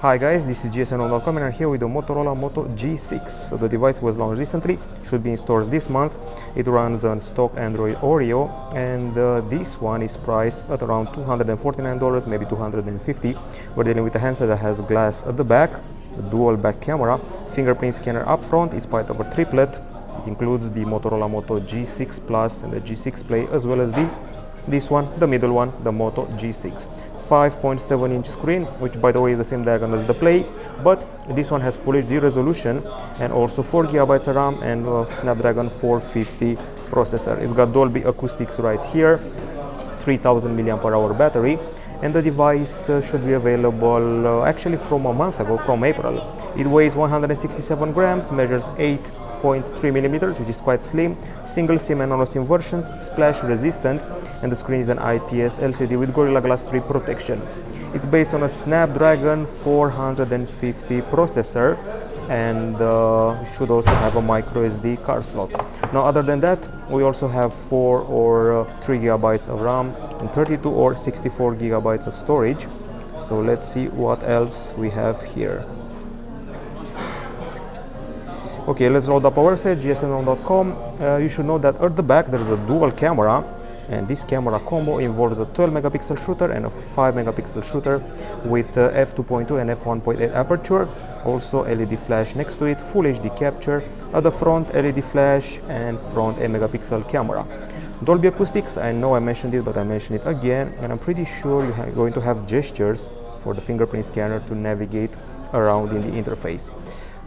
Hi guys, this is gsn.com and I'm here with the Motorola Moto G6. So the device was launched recently, should be in stores this month. It runs on stock Android Oreo, and this one is priced at around $249, maybe $250. We're dealing with a handset that has glass at the back, a dual back camera, fingerprint scanner up front. It's part of a triplet. It includes the Motorola Moto G6 Plus and the G6 Play, as well as this one, the middle one, the Moto G6. 5.7-inch screen, which by the way is the same diagonal as the Play, but this one has Full HD resolution and also 4 GB of RAM and Snapdragon 450 processor. It's got Dolby acoustics right here, 3000 mAh battery, and the device should be available actually from a month ago, from April. It weighs 167 grams, measures 8.3 millimeters, which is quite slim, single SIM and nano SIM versions, splash resistant, and the screen is an IPS LCD with Gorilla Glass 3 protection. It's based on a Snapdragon 450 processor and should also have a micro SD card slot. Now other than that, we also have 4 or 3 GB of RAM and 32 or 64 GB of storage. So let's see what else we have here. Okay, let's load up our website, gsn.com. You should know that at the back there is a dual camera, and this camera combo involves a 12 megapixel shooter and a 5 megapixel shooter with f2.2 and f1.8 aperture. Also LED flash next to it, Full HD capture at the front, LED flash and front 8 megapixel camera. Dolby acoustics, I know I mentioned it, but I mention it again, and I'm pretty sure you're going to have gestures for the fingerprint scanner to navigate around in the interface.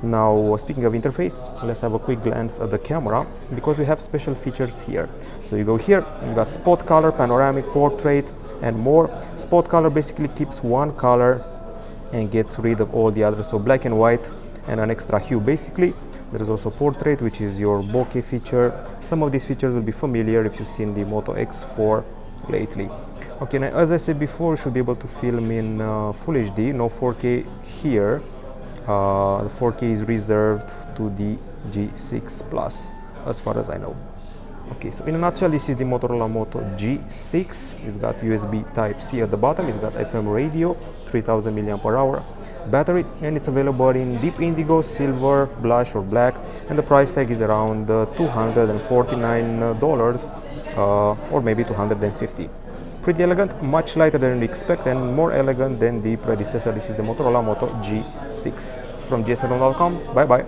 Now, speaking of interface, let's have a quick glance at the camera, because we have special features here. So you go here, you got spot color, panoramic, portrait, and more. Spot color basically keeps one color and gets rid of all the others, so black and white and an extra hue basically. There is also portrait, which is your bokeh feature. Some of these features will be familiar if you've seen the Moto X4 lately. Okay, now as I said before, you should be able to film in Full HD, no 4K here. The 4K is reserved to the G6 Plus, as far as I know. Okay, so in a nutshell, this is the Motorola Moto G6. It's got USB Type-C at the bottom. It's got FM radio, 3000 mAh battery, and it's available in deep indigo, silver, blush, or black. And the price tag is around $249 or maybe $250. Pretty elegant, much lighter than we expect, and more elegant than the predecessor. This is the Motorola Moto G6. From gsn.com. Bye bye.